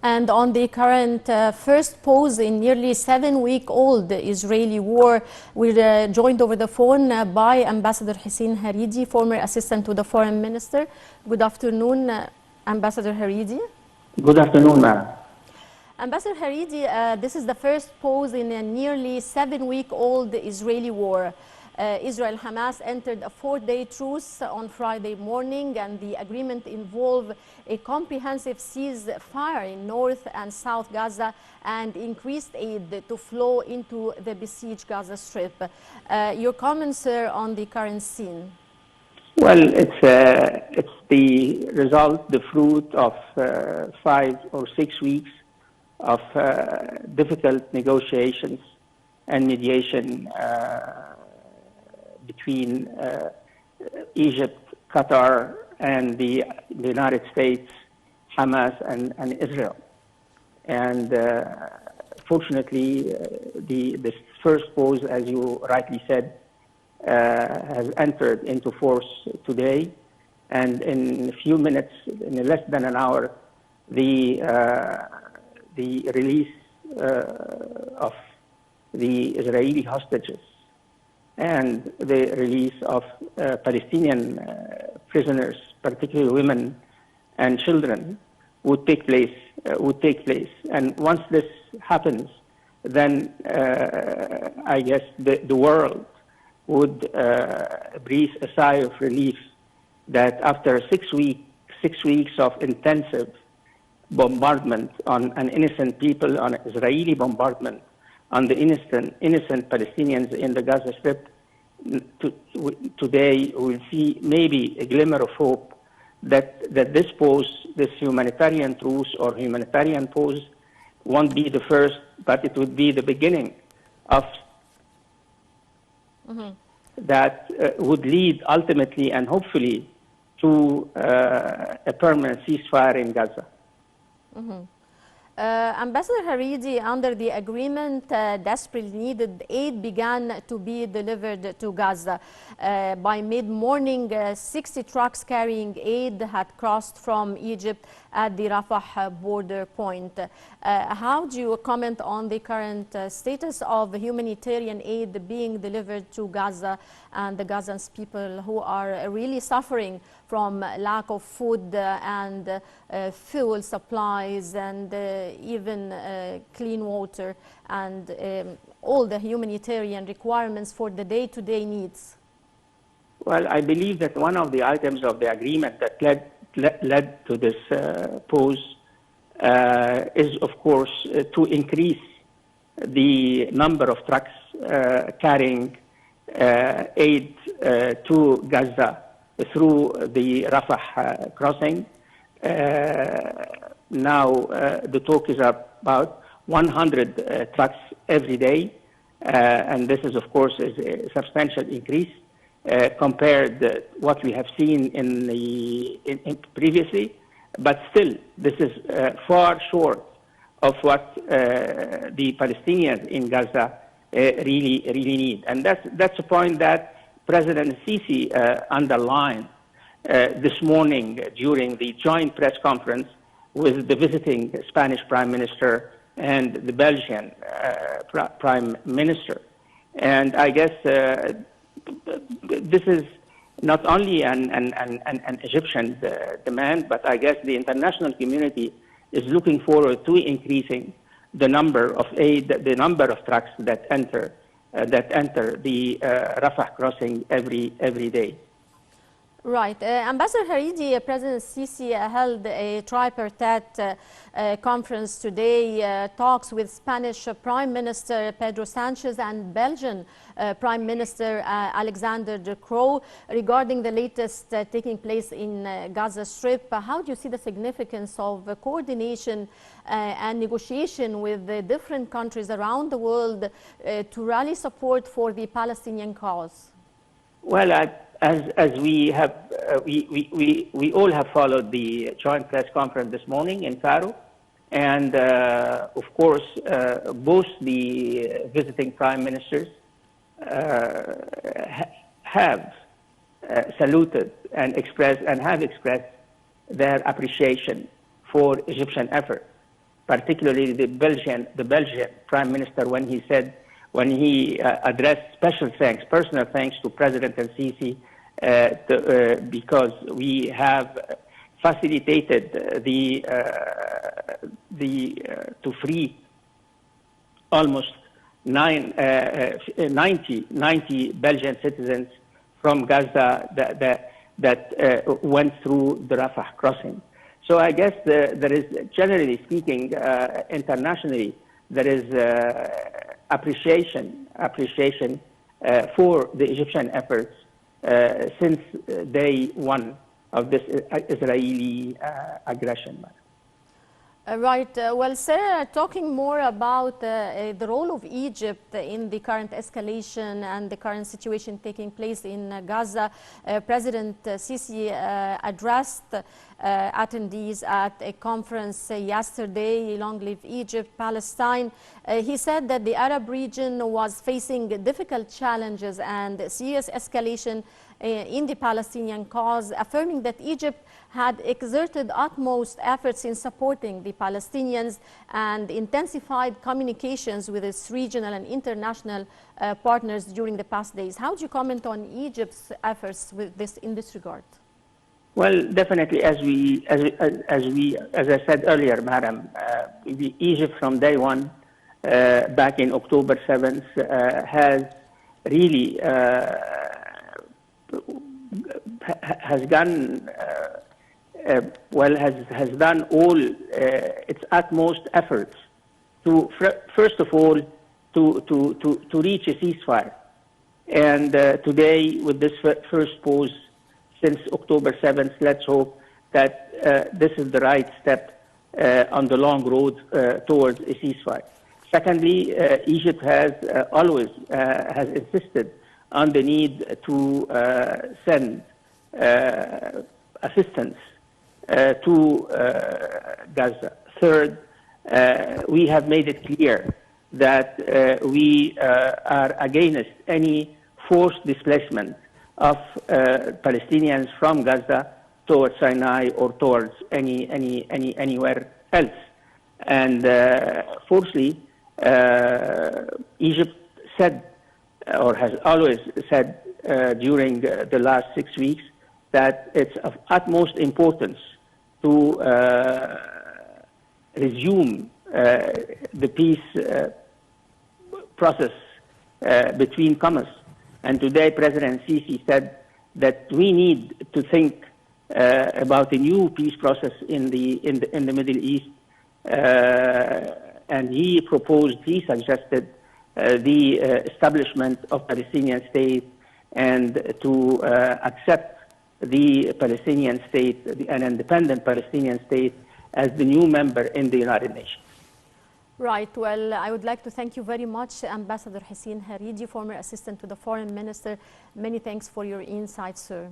And on the current first pause in nearly 7-week-old Israeli war, we're joined over the phone by Ambassador Hussien Hareedy, former assistant to the foreign minister. Good afternoon, Ambassador Hareedy. Good afternoon, ma'am. Ambassador Hareedy, this is the first pause in a nearly 7-week-old Israeli war. Israel-Hamas entered a 4-day truce on Friday morning, and the agreement involved a comprehensive ceasefire in North and South Gaza and increased aid to flow into the besieged Gaza Strip. Your comments, sir, on the current scene? Well, it's the result, the fruit of 5 or 6 weeks of difficult negotiations and mediation between Egypt, Qatar, and the United States, Hamas, and Israel. And fortunately, this first pause, as you rightly said, has entered into force today. And in a few minutes, in less than an hour, the release of the Israeli hostages and the release of Palestinian prisoners, particularly women and children, would take place. And once this happens, then I guess the world would breathe a sigh of relief that after 6 weeks of intensive bombardment on an innocent people, on Israeli bombardment on the innocent Palestinians in the Gaza Strip, today we'll see maybe a glimmer of hope that this pause, this humanitarian truce or humanitarian pause, won't be the first, but it would be the beginning of that would lead ultimately and hopefully to a permanent ceasefire in Gaza. Ambassador Hareedy, under the agreement, desperately needed aid began to be delivered to Gaza. By mid-morning, 60 trucks carrying aid had crossed from Egypt at the Rafah border point. How do you comment on the current status of humanitarian aid being delivered to Gaza and the Gazans people who are really suffering from lack of food and fuel supplies and even clean water and all the humanitarian requirements for the day-to-day needs? Well, I believe that one of the items of the agreement that led to this pause is, of course, to increase the number of trucks carrying aid to Gaza through the Rafah crossing. Now the talk is about 100 trucks every day, and this is, of course, is a substantial increase compared to what we have seen in previously. But still, this is far short of what the Palestinians in Gaza really need, and that's a point that President Sisi underlined this morning during the joint press conference with the visiting Spanish Prime Minister and the Belgian Prime Minister. And I guess this is not only an Egyptian demand, but I guess the international community is looking forward to increasing the number of aid, the number of trucks that enter the Rafah crossing every day. Right. Ambassador Hareedy, President Sisi held a tripartite conference today, talks with Spanish Prime Minister Pedro Sanchez and Belgian Prime Minister Alexander De Croo regarding the latest taking place in Gaza Strip. How do you see the significance of coordination and negotiation with the different countries around the world to rally support for the Palestinian cause? Well, as we have, we all have followed the joint press conference this morning in Cairo, and of course, both the visiting prime ministers have saluted and have expressed their appreciation for Egyptian effort. particularly the Belgian Prime Minister, when he addressed special thanks, personal thanks to President al-Sisi, because we have facilitated to free almost 90 Belgian citizens from Gaza that went through the Rafah crossing. So I guess there is, generally speaking, internationally, there is appreciation for the Egyptian efforts since day one of this Israeli aggression. Right. Well, sir, talking more about the role of Egypt in the current escalation and the current situation taking place in Gaza, President Sisi addressed attendees at a conference yesterday, Long Live Egypt, Palestine. He said that the Arab region was facing difficult challenges and serious escalation in the Palestinian cause, affirming that Egypt had exerted utmost efforts in supporting the Palestinians and intensified communications with its regional and international partners during the past days. How do you comment on Egypt's efforts with this in this regard? Well, definitely, as I said earlier, Madam, Egypt from day one, back in October 7th, has really has done all its utmost efforts to, first of all, to reach a ceasefire. And today, with this first pause since October 7th, let's hope that this is the right step on the long road towards a ceasefire. Secondly, Egypt has always has insisted on the need to send assistance to Gaza. Third, we have made it clear that we are against any forced displacement of Palestinians from Gaza towards Sinai or towards anywhere else. And fourthly, Egypt said, or has always said during the last 6 weeks, that it's of utmost importance to resume the peace process between comers. And today, President Sisi said that we need to think about a new peace process in the Middle East, and he suggested the establishment of Palestinian state and to accept the Palestinian state, an independent Palestinian state, as the new member in the United Nations. Right. Well, I would like to thank you very much, Ambassador Hussien Hareedy, former assistant to the Foreign Minister. Many thanks for your insights, sir.